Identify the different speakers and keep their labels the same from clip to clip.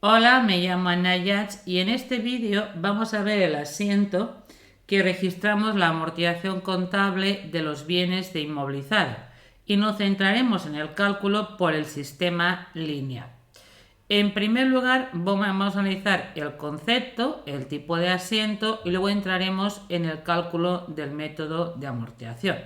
Speaker 1: Hola, me llamo Anayach y en este vídeo vamos a ver el asiento que registramos la amortización contable de los bienes de inmovilizado y nos centraremos en el cálculo por el sistema lineal. En primer lugar vamos a analizar el concepto, el tipo de asiento y luego entraremos en el cálculo del método de amortización.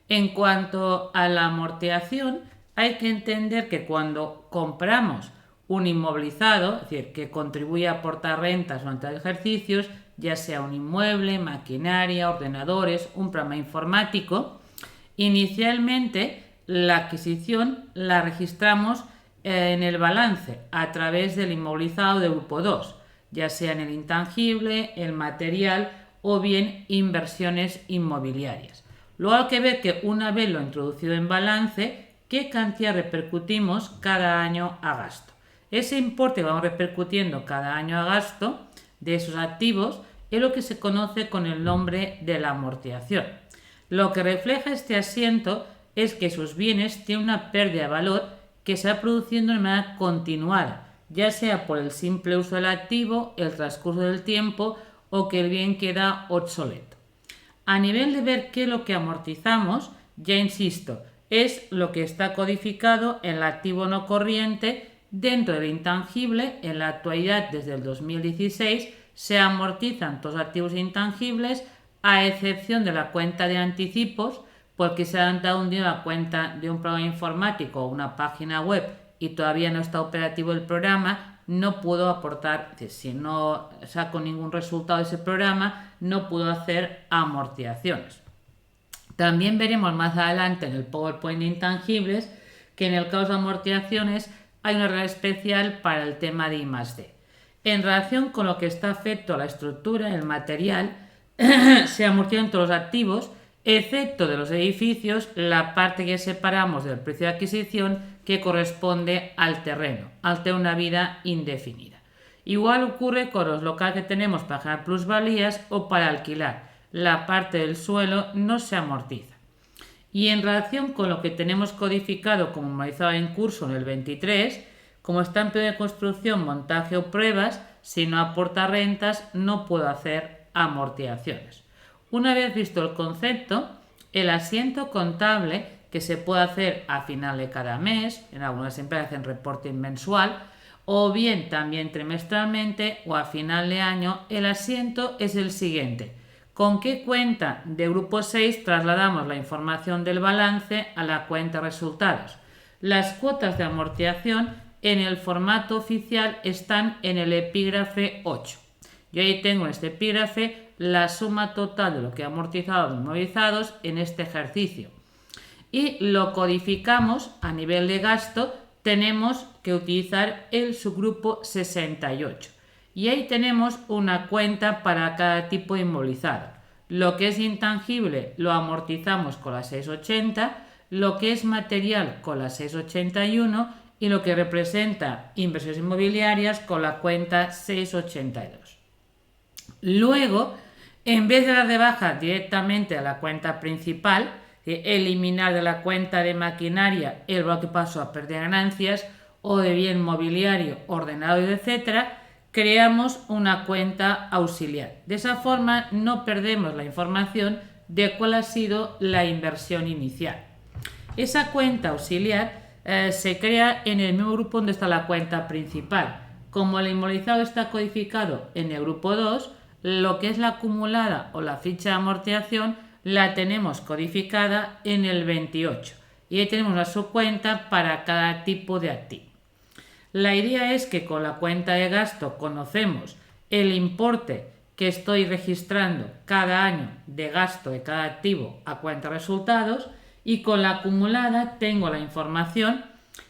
Speaker 1: En cuanto a la amortización, hay que entender que cuando compramos un inmovilizado, es decir, que contribuye a aportar rentas durante ejercicios, ya sea un inmueble, maquinaria, ordenadores, un programa informático, inicialmente la adquisición la registramos en el balance a través del inmovilizado de grupo 2, ya sea en el intangible, el material o bien inversiones inmobiliarias. Luego hay que ver que una vez lo introducido en balance, qué cantidad repercutimos cada año a gasto. Ese importe que vamos repercutiendo cada año a gasto de esos activos es lo que se conoce con el nombre de la amortización. Lo que refleja este asiento es que sus bienes tienen una pérdida de valor que se va produciendo de manera continuada, ya sea por el simple uso del activo, el transcurso del tiempo o que el bien queda obsoleto. A nivel de ver qué es lo que amortizamos, ya insisto, es lo que está codificado en el activo no corriente. Dentro del intangible, en la actualidad desde el 2016, se amortizan todos los activos intangibles a excepción de la cuenta de anticipos, porque se han dado un día la cuenta de un programa informático o una página web y todavía no está operativo el programa, no puedo aportar, si no saco ningún resultado de ese programa, no puedo hacer amortizaciones. También veremos más adelante en el PowerPoint de intangibles que en el caso de amortizaciones hay una regla especial para el tema de I+D. En relación con lo que está afecto a la estructura, el material, se amortizan todos los activos, excepto de los edificios, la parte que separamos del precio de adquisición que corresponde al terreno, al tener una vida indefinida. Igual ocurre con los locales que tenemos para generar plusvalías o para alquilar. La parte del suelo no se amortiza. Y en relación con lo que tenemos codificado como inmovilizado en curso en el 23, como está en periodo de construcción, montaje o pruebas, si no aporta rentas no puedo hacer amortizaciones. Una vez visto el concepto, el asiento contable que se puede hacer a final de cada mes, en algunas empresas hacen reporting mensual, o bien también trimestralmente o a final de año, el asiento es el siguiente. ¿Con qué cuenta de grupo 6 trasladamos la información del balance a la cuenta de resultados? Las cuotas de amortización en el formato oficial están en el epígrafe 8. Yo ahí tengo en este epígrafe la suma total de lo que he amortizado los inmovilizados en este ejercicio. Y lo codificamos a nivel de gasto, tenemos que utilizar el subgrupo 68. Y ahí tenemos una cuenta para cada tipo de inmovilizado. Lo que es intangible lo amortizamos con la 680, lo que es material con la 681 y lo que representa inversiones inmobiliarias con la cuenta 682. Luego, en vez de dar de baja directamente a la cuenta principal, eliminar de la cuenta de maquinaria el valor que pasó a perder ganancias o de bien mobiliario, ordenado, etc., creamos una cuenta auxiliar. De esa forma no perdemos la información de cuál ha sido la inversión inicial. Esa cuenta auxiliar se crea en el mismo grupo donde está la cuenta principal. Como el inmovilizado está codificado en el grupo 2, lo que es la acumulada o la ficha de amortización la tenemos codificada en el 28 y ahí tenemos la subcuenta para cada tipo de activo. La idea es que con la cuenta de gasto conocemos el importe que estoy registrando cada año de gasto de cada activo a cuenta de resultados y con la acumulada tengo la información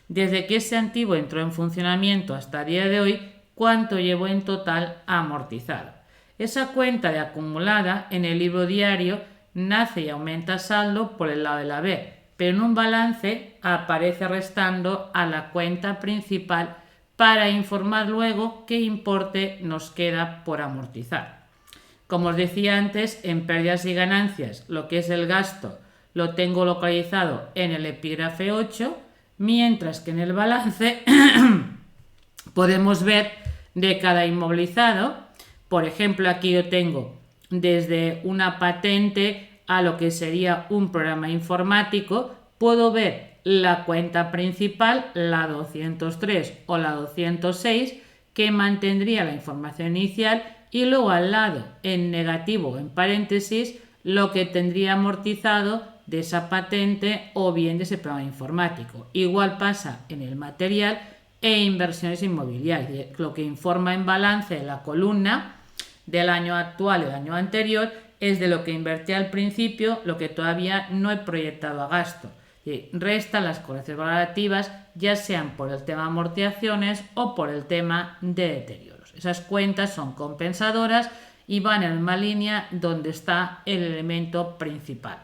Speaker 1: desde que ese activo entró en funcionamiento hasta el día de hoy, cuánto llevo en total amortizado. Esa cuenta de acumulada en el libro diario nace y aumenta saldo por el lado del haber, pero en un balance aparece restando a la cuenta principal para informar luego qué importe nos queda por amortizar. Como os decía antes, en pérdidas y ganancias, lo que es el gasto lo tengo localizado en el epígrafe 8, mientras que en el balance Podemos ver de cada inmovilizado, por ejemplo, aquí yo tengo desde una patente a lo que sería un programa informático, puedo ver la cuenta principal, la 203 o la 206, que mantendría la información inicial, y luego al lado, en negativo o en paréntesis, lo que tendría amortizado de esa patente o bien de ese programa informático. Igual pasa en el material e inversiones inmobiliarias. Lo que informa en balance de la columna del año actual y del año anterior es de lo que invertí al principio, lo que todavía no he proyectado a gasto. Resta las correcciones valorativas, ya sean por el tema amortizaciones o por el tema de deterioros. Esas cuentas son compensadoras y van en la misma línea donde está el elemento principal.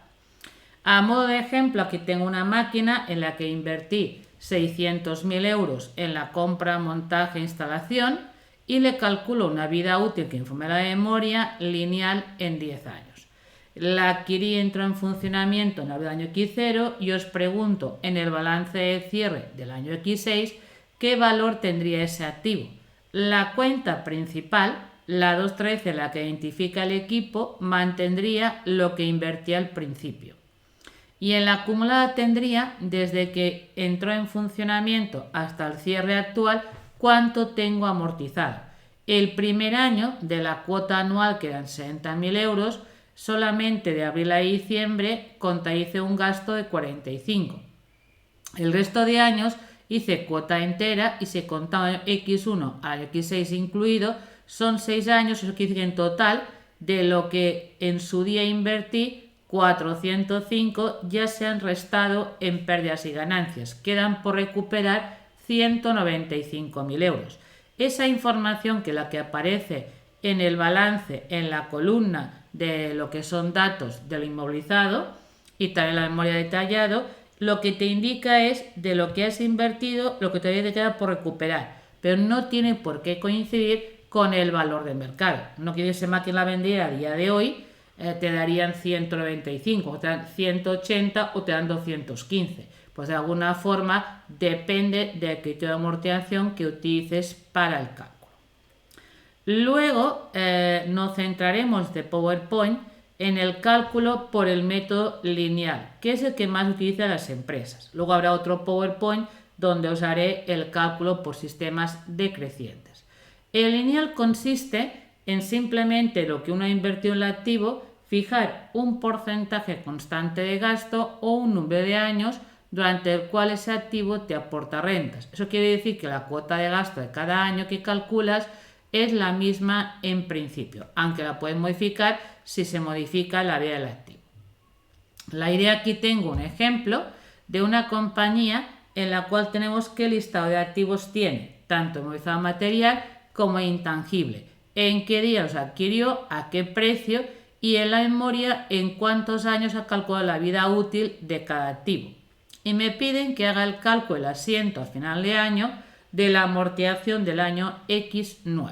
Speaker 1: A modo de ejemplo, aquí tengo una máquina en la que invertí 600.000 euros en la compra, montaje e instalación y le calculo una vida útil que informe la memoria lineal en 10 años. La adquirí, entró en funcionamiento en el año X0 y os pregunto en el balance de cierre del año X6 qué valor tendría ese activo. La cuenta principal, la 213, la que identifica el equipo, mantendría lo que invertía al principio. Y en la acumulada tendría, desde que entró en funcionamiento hasta el cierre actual, cuánto tengo amortizado. El primer año de la cuota anual, que eran 60.000 euros, solamente de abril a diciembre contabilicé un gasto de 45. El resto de años hice cuota entera y se contaba X1 al X6 incluido, son 6 años, eso quiere decir en total de lo que en su día invertí, 405 ya se han restado en pérdidas y ganancias. Quedan por recuperar 195.000 euros. Esa información, que la que aparece en el balance, en la columna de lo que son datos del inmovilizado y también la memoria detallado, lo que te indica es de lo que has invertido, lo que todavía te queda por recuperar, pero no tiene por qué coincidir con el valor de mercado. No quiere decir que máquina la vendiera a día de hoy, te darían 195, o te dan 180 o te dan 215. Pues de alguna forma depende del criterio de amortización que utilices para el cálculo. Luego nos centraremos de PowerPoint en el cálculo por el método lineal, que es el que más utilizan las empresas. Luego habrá otro PowerPoint donde os haré el cálculo por sistemas decrecientes. El lineal consiste en simplemente lo que uno ha invertido en el activo, fijar un porcentaje constante de gasto o un número de años durante el cual ese activo te aporta rentas. Eso quiere decir que la cuota de gasto de cada año que calculas es la misma en principio, aunque la puedes modificar si se modifica la vida del activo. La idea, aquí tengo un ejemplo de una compañía en la cual tenemos que el listado de activos tiene tanto inmovilizado material como intangible, en qué día los adquirió, a qué precio y en la memoria en cuántos años ha calculado la vida útil de cada activo. Y me piden que haga el cálculo del asiento a final de año de la amortización del año X9.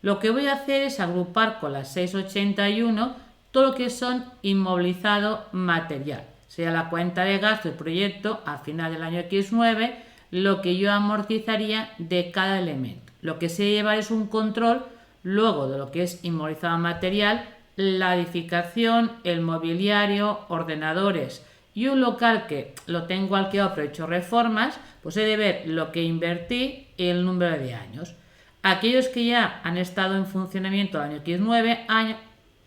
Speaker 1: Lo que voy a hacer es agrupar con las 681 todo lo que son inmovilizado material. Sería la cuenta de gasto del proyecto a final del año X9, lo que yo amortizaría de cada elemento. Lo que se lleva es un control luego de lo que es inmovilizado material, la edificación, el mobiliario, ordenadores y un local que lo tengo alquilado pero he hecho reformas, pues he de ver lo que invertí y el número de años. Aquellos que ya han estado en funcionamiento el año X9,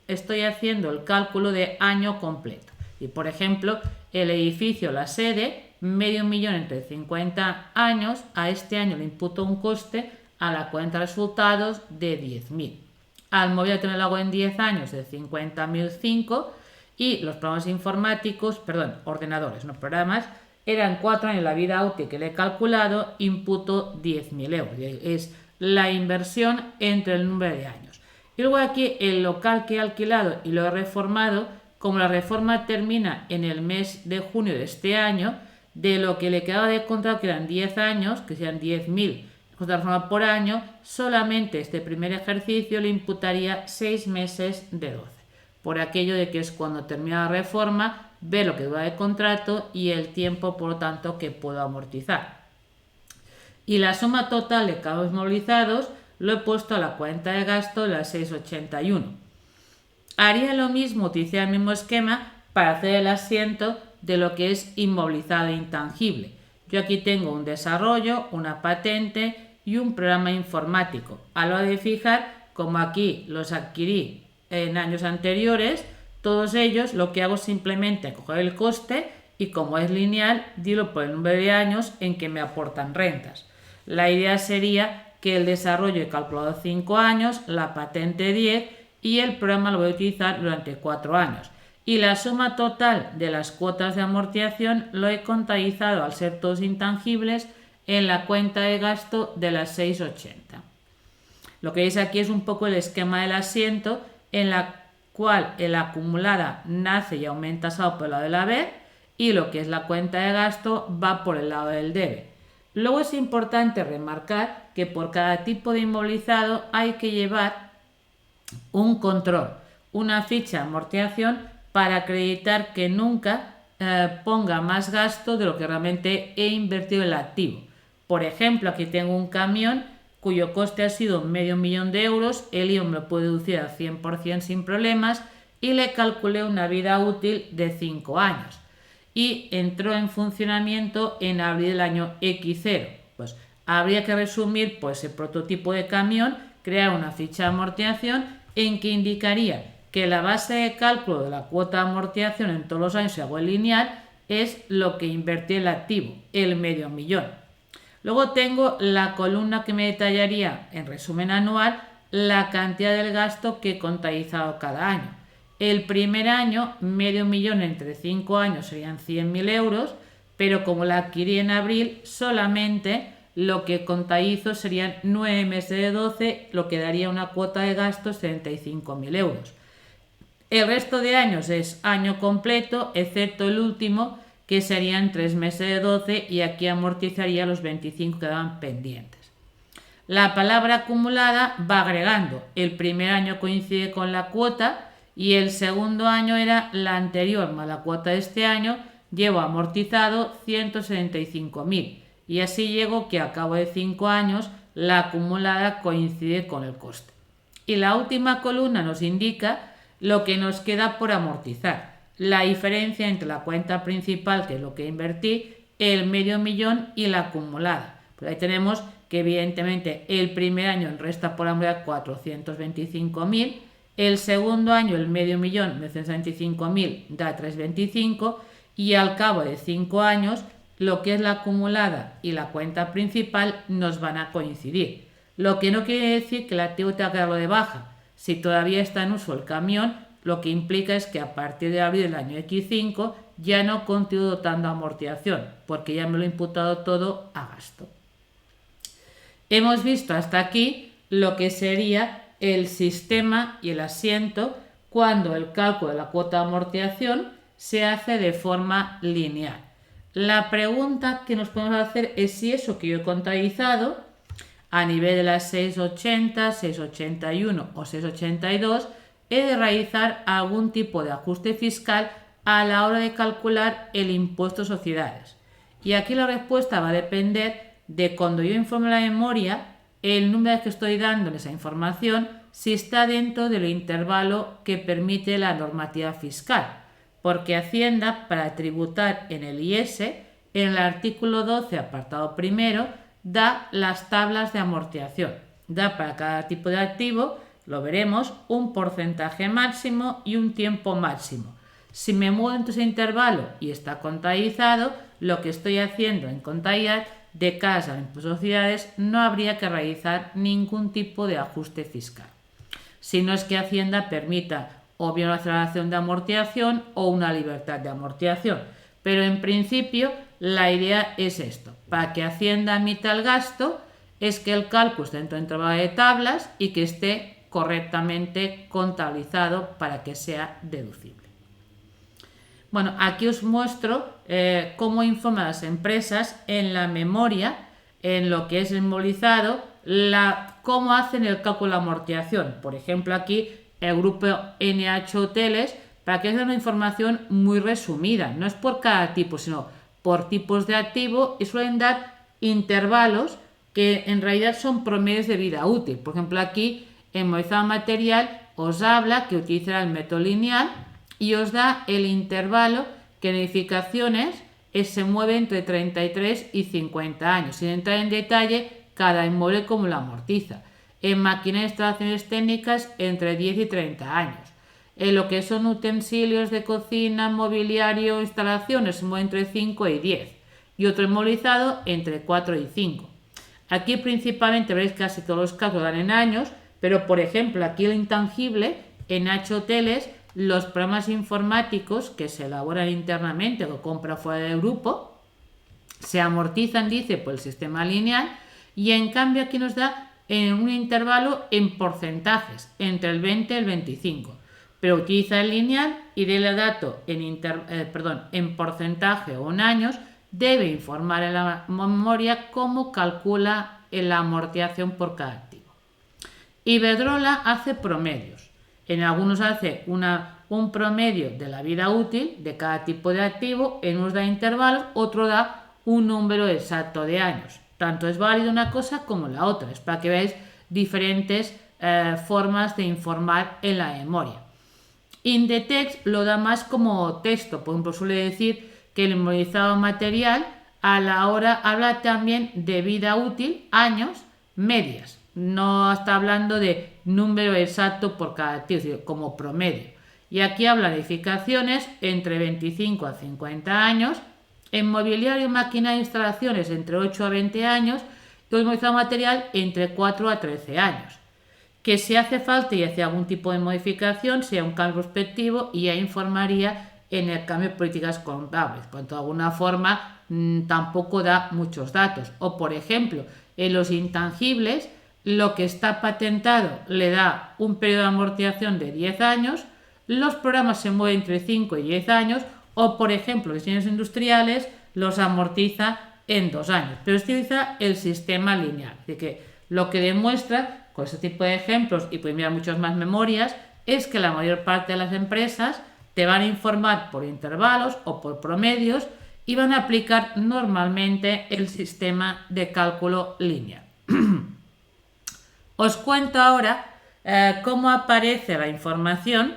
Speaker 1: estoy haciendo el cálculo de año completo. Y por ejemplo, el edificio, la sede, 500.000 entre 50 años, a este año le imputo un coste a la cuenta de resultados de 10.000. Al mobiliario también lo hago en 10 años de 50.005 y los programas informáticos, ordenadores, no programas, eran 4 años la vida útil que le he calculado, imputo 10.000 euros. Es la inversión entre el número de años. Y luego aquí el local que he alquilado y lo he reformado, como la reforma termina en el mes de junio de este año, de lo que le quedaba de contrato, que eran 10 años, que sean 10.000 de reforma por año, solamente este primer ejercicio le imputaría 6 meses de 12. Por aquello de que es cuando termina la reforma, ve lo que dura de contrato y el tiempo, por lo tanto, que puedo amortizar. Y la suma total de cargos inmovilizados lo he puesto a la cuenta de gasto de las 681. Haría lo mismo, utilizar el mismo esquema para hacer el asiento de lo que es inmovilizado e intangible. Yo aquí tengo un desarrollo, una patente y un programa informático. A la hora de fijar, como aquí los adquirí en años anteriores, todos ellos lo que hago es simplemente coger el coste y, como es lineal, dividirlo por el número de años en que me aportan rentas. La idea sería que el desarrollo he calculado 5 años, la patente 10 y el programa lo voy a utilizar durante 4 años. Y la suma total de las cuotas de amortización lo he contabilizado, al ser todos intangibles, en la cuenta de gasto de las 680. Lo que veis aquí es un poco el esquema del asiento, en la cual la acumulada nace y aumenta por el lado del haber y lo que es la cuenta de gasto va por el lado del debe. Luego es importante remarcar que por cada tipo de inmovilizado hay que llevar un control, una ficha de amortización para acreditar que nunca ponga más gasto de lo que realmente he invertido en el activo. Por ejemplo, aquí tengo un camión cuyo coste ha sido $500.000 euros, el IVA me lo puedo deducir al 100% sin problemas y le calculé una vida útil de 5 años. Y entró en funcionamiento en abril del año X0. Pues habría que resumir el prototipo de camión, crear una ficha de amortización en que indicaría que la base de cálculo de la cuota de amortización en todos los años, si hago el lineal, es lo que invertí en el activo, el $500.000. Luego tengo la columna que me detallaría, en resumen anual, la cantidad del gasto que he contabilizado cada año. El primer año, $500.000 entre 5 años serían 100.000 euros, pero como la adquirí en abril, solamente lo que contabilizo serían 9 meses de 12, lo que daría una cuota de gastos de 35.000 euros. El resto de años es año completo, excepto el último, que serían 3 meses de 12, y aquí amortizaría los 25 que quedaban pendientes. La palabra acumulada va agregando. El primer año coincide con la cuota y el segundo año era la anterior más la cuota de este año. Llevo amortizado 175.000 y así llego que a cabo de 5 años la acumulada coincide con el coste. Y la última columna nos indica lo que nos queda por amortizar, la diferencia entre la cuenta principal, que es lo que invertí, el $500.000 y la acumulada. Pues ahí tenemos que evidentemente el primer año resta por amortizar 425.000, el segundo año el $500.000 menos 125.000 da 325 y al cabo de 5 años lo que es la acumulada y la cuenta principal nos van a coincidir. Lo que no quiere decir que el activo tenga que darlo de baja. Si todavía está en uso el camión, lo que implica es que a partir de abril del año X5 ya no continúo dotando amortización, porque ya me lo he imputado todo a gasto. Hemos visto hasta aquí lo que sería el sistema y el asiento cuando el cálculo de la cuota de amortización se hace de forma lineal. La pregunta que nos podemos hacer es si eso que yo he contabilizado a nivel de las 680, 681 o 682 he de realizar algún tipo de ajuste fiscal a la hora de calcular el impuesto de sociedades. Y aquí la respuesta va a depender de cuando yo informe la memoria, el número que estoy dando en esa información, si está dentro del intervalo que permite la normativa fiscal. Porque Hacienda, para tributar en el IS, en el artículo 12, apartado primero, da las tablas de amortización. Da para cada tipo de activo, lo veremos, un porcentaje máximo y un tiempo máximo. Si me muevo entre ese intervalo y está contabilizado, lo que estoy haciendo en contabilidad de casa de impuestos de sociedades no habría que realizar ningún tipo de ajuste fiscal. Si no es que Hacienda permita o bien una aceleración de amortización o una libertad de amortización. Pero en principio la idea es esto. Para que Hacienda admita el gasto es que el cálculo esté dentro del intervalo de tablas y que esté correctamente contabilizado para que sea deducible. Bueno, aquí os muestro cómo informan las empresas en la memoria, en lo que es el inmovilizado, cómo hacen el cálculo de amortización. Por ejemplo, aquí el grupo NH Hoteles, para que es una información muy resumida, no es por cada tipo, sino por tipos de activo, y suelen dar intervalos que en realidad son promedios de vida útil. Por ejemplo, aquí en movilizado material os habla que utilizará el método lineal y os da el intervalo que en edificaciones se mueve entre 33 y 50 años, sin entrar en detalle cada inmueble como lo amortiza. En maquinaria e instalaciones técnicas entre 10 y 30 años. En lo que son utensilios de cocina, mobiliario, instalaciones, se mueve entre 5 y 10. Y otro inmovilizado entre 4 y 5. Aquí principalmente veréis casi todos los casos dan en años, pero por ejemplo aquí el intangible en H Hoteles, los programas informáticos que se elaboran internamente o compra fuera del grupo se amortizan, dice, por el sistema lineal, y en cambio aquí nos da en un intervalo en porcentajes, entre el 20 y el 25. Pero utiliza el lineal y del dato en porcentaje o en años, debe informar en la memoria cómo calcula la amortización por cada activo. Iberdrola hace promedios. En algunos hace un promedio de la vida útil de cada tipo de activo, en unos da intervalos, otro da un número exacto de años. Tanto es válido una cosa como la otra. Es para que veáis diferentes formas de informar en la memoria. Indetex lo da más como texto. Por ejemplo, suele decir que el inmovilizado material a la hora habla también de vida útil, años, medias. No está hablando de número exacto por cada activo, sino como promedio. Y aquí habla de edificaciones entre 25 a 50 años, en mobiliario, maquinaria e instalaciones entre 8 a 20 años y el inmovilizado material entre 4 a 13 años. Que si hace falta y hace algún tipo de modificación, sea un cambio prospectivo y ya informaría en el cambio de políticas contables. Por tanto, de alguna forma tampoco da muchos datos. O por ejemplo, en los intangibles, lo que está patentado le da un periodo de amortización de 10 años, los programas se mueven entre 5 y 10 años, o por ejemplo, los diseños industriales los amortiza en 2 años, pero utiliza el sistema lineal. Así que lo que demuestra con este tipo de ejemplos, y pueden mirar muchas más memorias, es que la mayor parte de las empresas te van a informar por intervalos o por promedios y van a aplicar normalmente el sistema de cálculo lineal. Os cuento ahora cómo aparece la información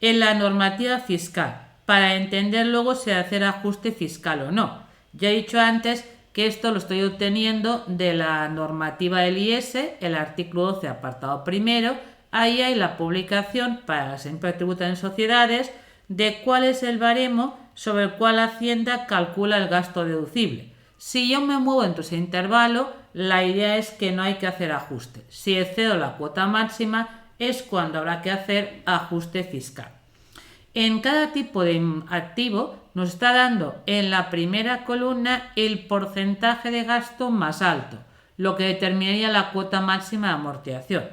Speaker 1: en la normativa fiscal para entender luego si hacer ajuste fiscal o no. Ya he dicho antes que esto lo estoy obteniendo de la normativa del IS, el artículo 12, apartado primero. Ahí hay la publicación para las empresas que tributan en sociedades de cuál es el baremo sobre el cual Hacienda calcula el gasto deducible. Si yo me muevo entre ese intervalo, la idea es que no hay que hacer ajuste. Si excedo la cuota máxima es cuando habrá que hacer ajuste fiscal. En cada tipo de activo nos está dando en la primera columna el porcentaje de gasto más alto, lo que determinaría la cuota máxima de amortización.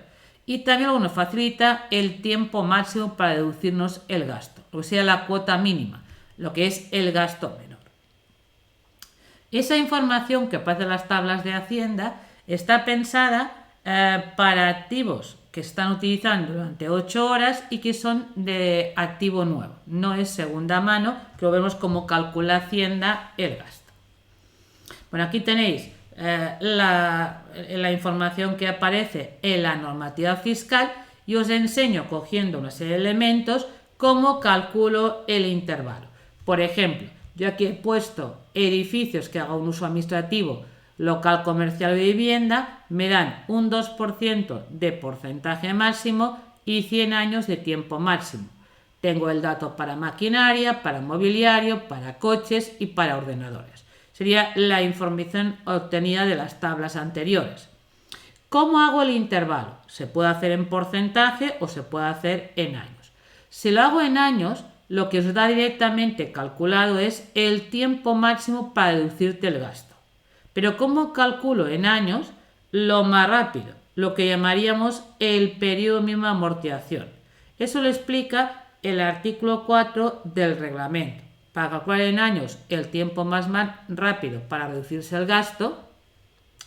Speaker 1: Y también luego nos facilita el tiempo máximo para deducirnos el gasto, lo que sea la cuota mínima, lo que es el gasto menor. Esa información que aparece en las tablas de Hacienda está pensada para activos que están utilizando durante 8 horas y que son de activo nuevo. No es segunda mano, que lo vemos como calcula Hacienda el gasto. Bueno, aquí tenéis la información que aparece en la normativa fiscal y os enseño, cogiendo una serie de elementos, cómo calculo el intervalo. Por ejemplo, yo aquí he puesto edificios que hagan un uso administrativo, local, comercial o de vivienda, me dan un 2% de porcentaje máximo y 100 años de tiempo máximo. Tengo el dato para maquinaria, para mobiliario, para coches y para ordenadores. Sería la información obtenida de las tablas anteriores. ¿Cómo hago el intervalo? Se puede hacer en porcentaje o se puede hacer en años. Si lo hago en años, lo que os da directamente calculado es el tiempo máximo para deducirte el gasto. Pero ¿cómo calculo en años? Lo más rápido, lo que llamaríamos el periodo mínimo de amortización. Eso lo explica el artículo 4 del reglamento. Para calcular en años el tiempo más rápido para reducirse el gasto,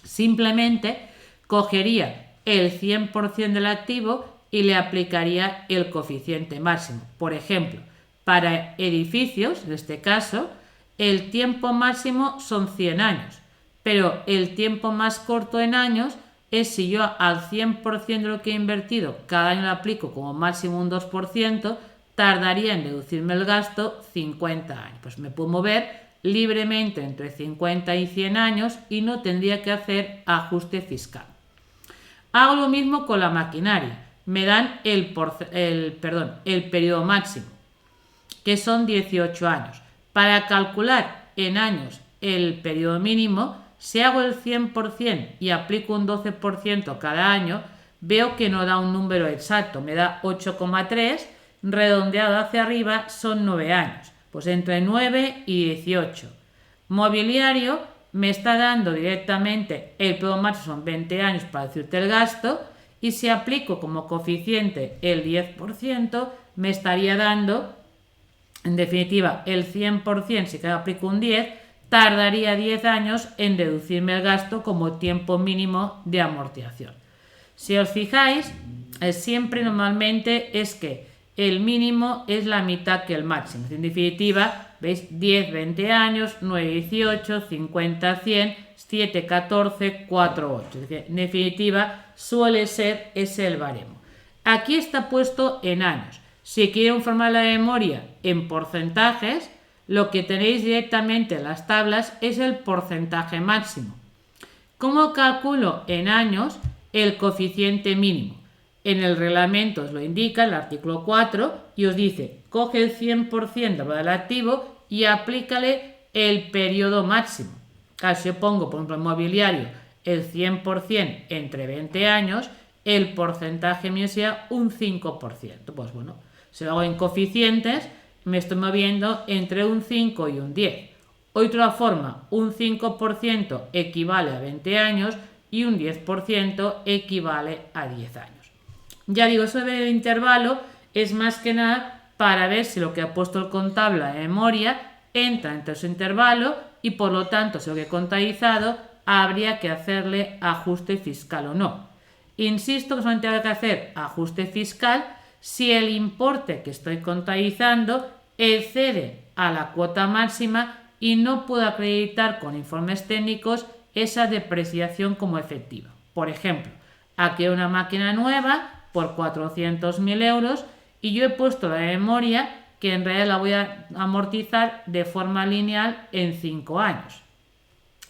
Speaker 1: simplemente cogería el 100% del activo y le aplicaría el coeficiente máximo. Por ejemplo, para edificios, en este caso, el tiempo máximo son 100 años, pero el tiempo más corto en años es si yo al 100% de lo que he invertido cada año lo aplico como máximo un 2%, tardaría en deducirme el gasto 50 años. Pues me puedo mover libremente entre 50 y 100 años y no tendría que hacer ajuste fiscal. Hago lo mismo con la maquinaria. Me dan el periodo máximo, que son 18 años. Para calcular en años el periodo mínimo, si hago el 100% y aplico un 12% cada año, veo que no da un número exacto, me da 8,3, redondeado hacia arriba son 9 años, pues entre 9 y 18. Mobiliario me está dando directamente el periodo máximo, son 20 años para decirte el gasto, y si aplico como coeficiente el 10%, me estaría dando, en definitiva, el 100%, si cada aplico un 10, tardaría 10 años en deducirme el gasto como tiempo mínimo de amortización. Si os fijáis, siempre normalmente es que el mínimo es la mitad que el máximo. En definitiva, veis 10, 20 años, 9, 18, 50, 100, 7, 14, 4, 8. Es decir, en definitiva, suele ser ese el baremo. Aquí está puesto en años. Si quieren formar la memoria en porcentajes, lo que tenéis directamente en las tablas es el porcentaje máximo. ¿Cómo calculo en años el coeficiente mínimo? En el reglamento os lo indica, el artículo 4, y os dice, coge el 100% del activo y aplícale el periodo máximo. Claro, si yo pongo, por ejemplo, en mobiliario, el 100% entre 20 años, el porcentaje mío sea un 5%. Pues bueno, si lo hago en coeficientes, me estoy moviendo entre un 5 y un 10. Otra forma, un 5% equivale a 20 años y un 10% equivale a 10 años. Ya digo, eso del intervalo es más que nada para ver si lo que ha puesto el contable a memoria entra entre ese intervalo y por lo tanto, si lo que he contabilizado, habría que hacerle ajuste fiscal o no. Insisto que solamente hay que hacer ajuste fiscal si el importe que estoy contabilizando excede a la cuota máxima y no puedo acreditar con informes técnicos esa depreciación como efectiva. Por ejemplo, aquí hay una máquina nueva por 400.000 euros y yo he puesto la memoria que en realidad la voy a amortizar de forma lineal en 5 años.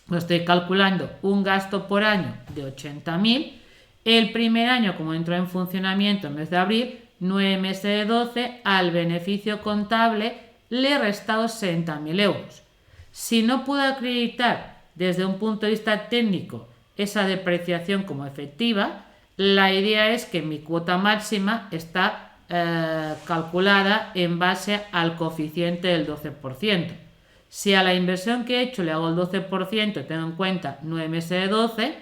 Speaker 1: Pues estoy calculando un gasto por año de 80.000. El primer año, como entró en funcionamiento en mes de abril, 9 meses de 12, al beneficio contable le he restado 60.000 euros. Si no puedo acreditar desde un punto de vista técnico esa depreciación como efectiva, la idea es que mi cuota máxima está calculada en base al coeficiente del 12%. Si a la inversión que he hecho le hago el 12% y tengo en cuenta 9 meses de 12,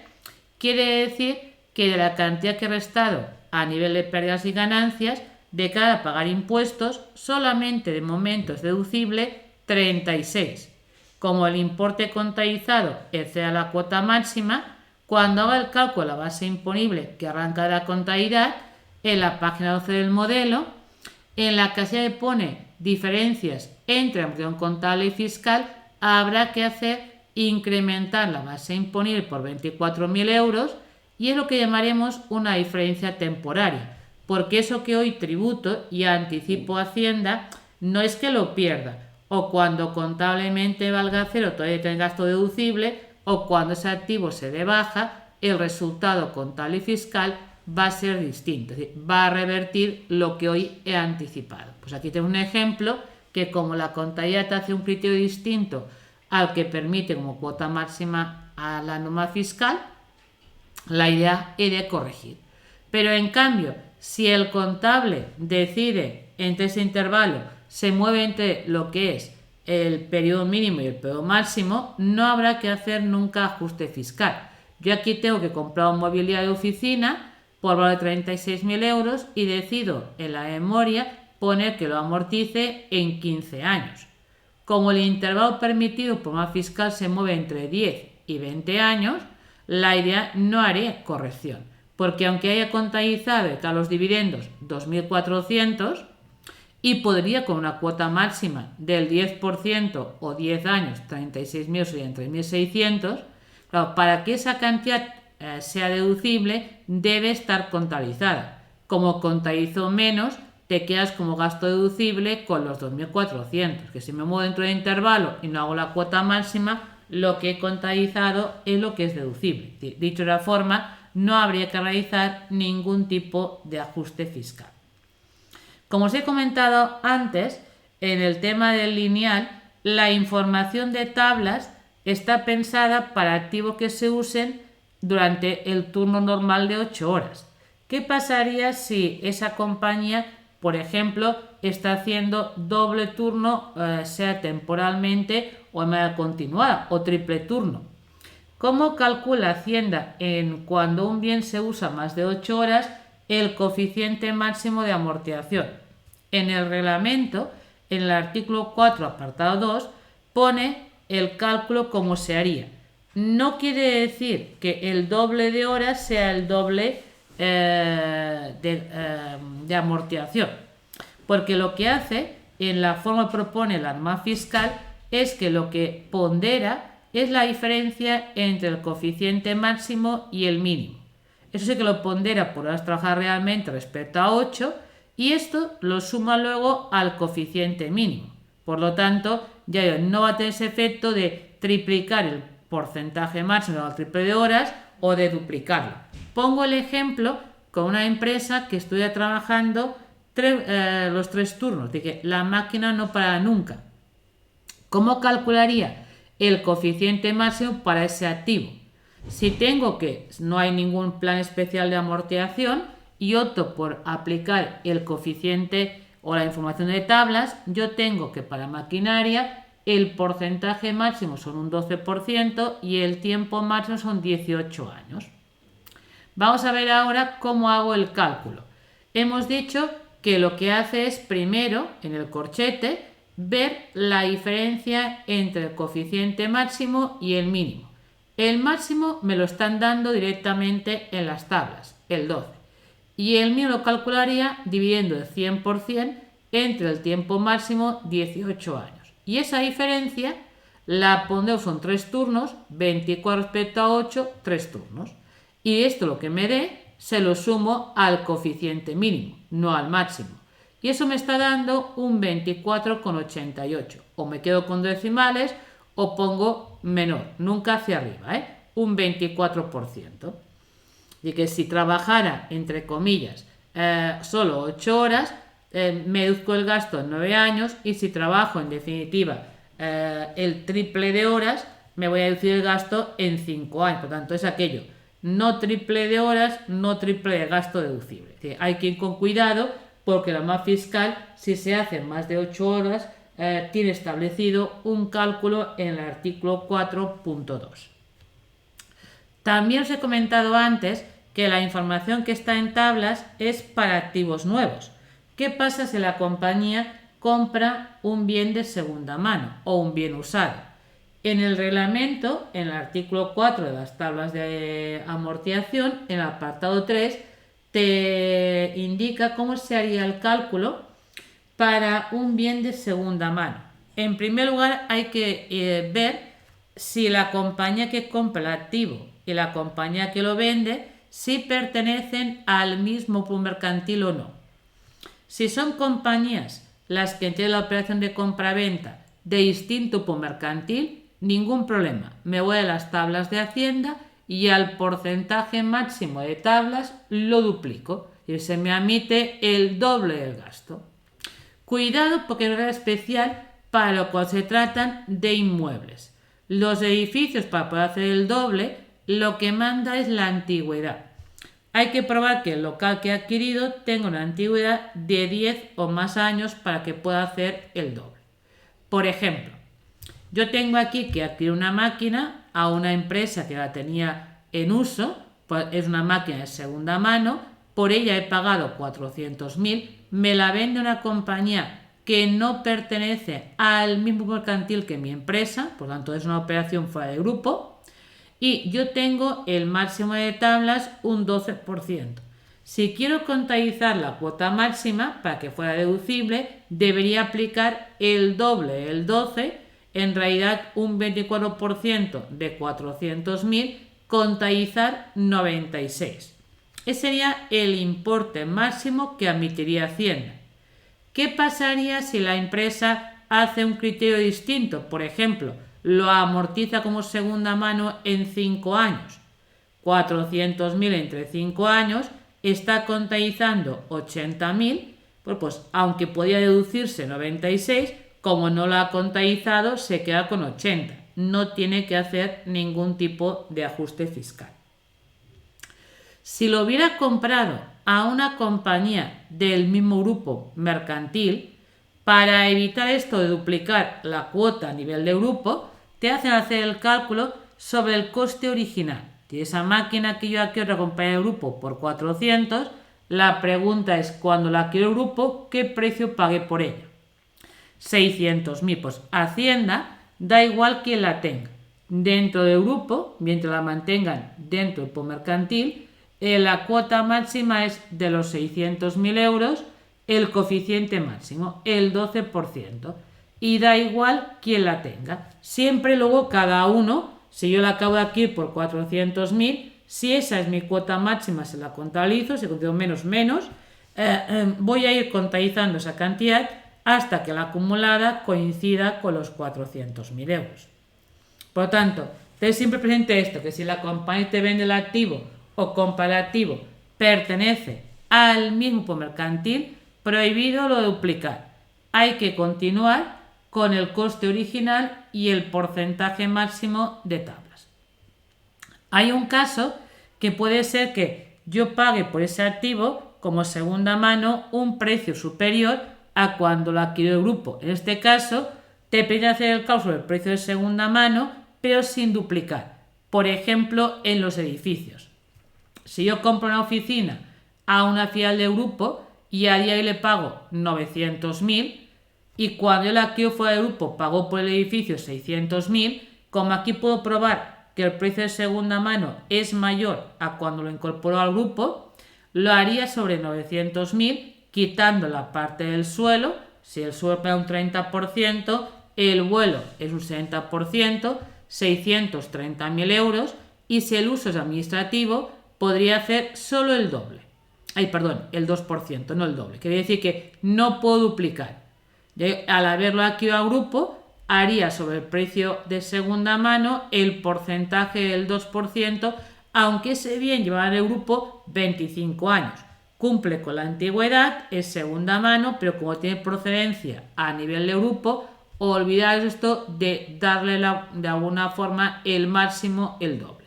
Speaker 1: quiere decir que de la cantidad que he restado a nivel de pérdidas y ganancias, de cara a pagar impuestos, solamente de momento es deducible 36. Como el importe contabilizado excede a la cuota máxima, cuando haga el cálculo de la base imponible que arranca de la contabilidad, en la página 12 del modelo, en la casilla que pone diferencias entre amortización contable y fiscal, habrá que hacer incrementar la base imponible por 24.000 euros y es lo que llamaremos una diferencia temporaria, porque eso que hoy tributo y anticipo a Hacienda no es que lo pierda, o cuando contablemente valga cero todavía tenga gasto deducible, o cuando ese activo se dé baja, el resultado contable y fiscal va a ser distinto, es decir, va a revertir lo que hoy he anticipado. Pues aquí tengo un ejemplo que como la contabilidad te hace un criterio distinto al que permite como cuota máxima a la norma fiscal, la idea es de corregir. Pero en cambio, si el contable decide entre ese intervalo, se mueve entre lo que es el periodo mínimo y el periodo máximo, no habrá que hacer nunca ajuste fiscal. Yo aquí tengo que comprar un mobiliario de oficina por valor de 36.000 euros y decido en la memoria poner que lo amortice en 15 años. Como el intervalo permitido por norma fiscal se mueve entre 10 y 20 años, la idea no haré corrección, porque aunque haya contabilizado de los dividendos 2.400 y podría con una cuota máxima del 10% o 10 años, 36.000 serían 3.600, Claro, para que esa cantidad sea deducible, debe estar contabilizada. Como contabilizo menos, te quedas como gasto deducible con los 2.400, que si me muevo dentro del intervalo y no hago la cuota máxima, lo que he contabilizado es lo que es deducible. Dicho de otra forma, no habría que realizar ningún tipo de ajuste fiscal. Como os he comentado antes, en el tema del lineal, la información de tablas está pensada para activos que se usen durante el turno normal de 8 horas. ¿Qué pasaría si esa compañía, por ejemplo, está haciendo doble turno, sea temporalmente o de manera continuada, o triple turno? ¿Cómo calcula Hacienda cuando un bien se usa más de 8 horas el coeficiente máximo de amortización? En el reglamento, en el artículo 4, apartado 2, pone el cálculo como se haría. No quiere decir que el doble de horas sea el doble de amortización, porque lo que hace, en la forma que propone la norma fiscal, es que lo que pondera es la diferencia entre el coeficiente máximo y el mínimo. Eso sí que lo pondera por horas trabajadas realmente respecto a 8, y esto lo suma luego al coeficiente mínimo. Por lo tanto, ya no va a tener ese efecto de triplicar el porcentaje máximo al triple de horas o de duplicarlo. Pongo el ejemplo con una empresa que estuviera trabajando los 3 turnos, de que la máquina no para nunca. ¿Cómo calcularía el coeficiente máximo para ese activo? Si tengo que no hay ningún plan especial de amortización y opto por aplicar el coeficiente o la información de tablas, yo tengo que para maquinaria el porcentaje máximo son un 12% y el tiempo máximo son 18 años. Vamos a ver ahora cómo hago el cálculo. Hemos dicho que lo que hace es primero, en el corchete, ver la diferencia entre el coeficiente máximo y el mínimo. El máximo me lo están dando directamente en las tablas, el 12. Y el mínimo lo calcularía dividiendo el 100% entre el tiempo máximo, 18 años. Y esa diferencia la pondré, son 3 turnos, 24 respecto a 8, 3 turnos. Y esto lo que me dé, se lo sumo al coeficiente mínimo, no al máximo. Y eso me está dando un 24,88. O me quedo con decimales o pongo menor, nunca hacia arriba, un 24%. Y que si trabajara, entre comillas, solo 8 horas, me deduzco el gasto en 9 años, y si trabajo, en definitiva, el triple de horas, me voy a deducir el gasto en 5 años. Por tanto, es aquello, no triple de horas, no triple de gasto deducible. Hay que ir con cuidado, porque la norma fiscal, si se hace más de 8 horas, tiene establecido un cálculo en el artículo 4.2. También os he comentado antes que la información que está en tablas es para activos nuevos. ¿Qué pasa si la compañía compra un bien de segunda mano o un bien usado? En el reglamento, en el artículo 4 de las tablas de amortización, en el apartado 3, te indica cómo se haría el cálculo para un bien de segunda mano. En primer lugar, hay que ver si la compañía que compra el activo y la compañía que lo vende, si pertenecen al mismo pool mercantil o no. Si son compañías las que tienen la operación de compra-venta de distinto pool mercantil, ningún problema. Me voy a las tablas de Hacienda y al porcentaje máximo de tablas lo duplico y se me admite el doble del gasto. Cuidado, porque es una regla especial para lo cual se tratan de inmuebles. Los edificios, para poder hacer el doble, lo que manda es la antigüedad. Hay que probar que el local que he adquirido tenga una antigüedad de 10 o más años para que pueda hacer el doble. Por ejemplo, yo tengo aquí que adquirir una máquina a una empresa que la tenía en uso, pues es una máquina de segunda mano, por ella he pagado 400.000, me la vende una compañía que no pertenece al mismo mercantil que mi empresa, por lo tanto es una operación fuera de grupo, y yo tengo el máximo de tablas un 12%. Si quiero contabilizar la cuota máxima para que fuera deducible, debería aplicar el doble, el 12, en realidad un 24% de 400.000, contabilizar 96. Ese sería el importe máximo que admitiría Hacienda. ¿Qué pasaría si la empresa hace un criterio distinto? Por ejemplo, lo amortiza como segunda mano en 5 años. 400.000 entre 5 años está contabilizando 80.000, pues aunque podía deducirse 96, como no lo ha contabilizado se queda con 80. No tiene que hacer ningún tipo de ajuste fiscal. Si lo hubiera comprado a una compañía del mismo grupo mercantil, para evitar esto de duplicar la cuota a nivel de grupo, te hacen hacer el cálculo sobre el coste original. Si esa máquina que yo adquiero otra compañía de grupo por 400, la pregunta es, cuando la adquiero el grupo, ¿qué precio pagué por ella? 600.000, pues Hacienda da igual quien la tenga. Dentro del grupo, mientras la mantengan dentro del grupo mercantil, la cuota máxima es de los 600.000 euros, el coeficiente máximo, el 12%. Y da igual quién la tenga. Siempre luego cada uno, si yo la acabo de adquirir por 400.000, si esa es mi cuota máxima se la contabilizo, si contabilizo menos, voy a ir contabilizando esa cantidad hasta que la acumulada coincida con los 400.000 euros. Por lo tanto, ten siempre presente esto, que si la compañía te vende el activo o compra el activo pertenece al mismo grupo mercantil, prohibido lo de duplicar. Hay que continuar con el coste original y el porcentaje máximo de tablas. Hay un caso que puede ser que yo pague por ese activo como segunda mano un precio superior a cuando lo adquirió el grupo. En este caso, te permite hacer el cálculo del precio de segunda mano, pero sin duplicar. Por ejemplo, en los edificios. Si yo compro una oficina a una filial del grupo y a día de hoy le pago 900.000 y cuando yo la adquiero fuera del grupo pagó por el edificio 600.000, como aquí puedo probar que el precio de segunda mano es mayor a cuando lo incorporó al grupo, lo haría sobre 900.000, quitando la parte del suelo. Si el suelo paga un 30%, el vuelo es un 60%, 630.000 euros, y si el uso es administrativo, podría hacer solo el doble. El 2%, no el doble. Quiere decir que no puedo duplicar. Al haberlo adquirido al grupo, haría sobre el precio de segunda mano el porcentaje del 2%, aunque ese bien llevaba en el grupo 25 años. Cumple con la antigüedad, es segunda mano, pero como tiene procedencia a nivel de grupo, olvidaros esto de darle de alguna forma el máximo, el doble.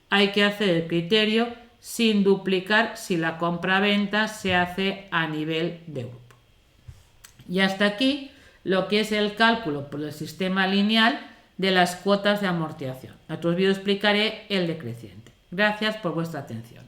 Speaker 1: Hay que hacer el criterio sin duplicar si la compra-venta se hace a nivel de grupo. Y hasta aquí lo que es el cálculo por el sistema lineal de las cuotas de amortización. En otros vídeos explicaré el decreciente. Gracias por vuestra atención.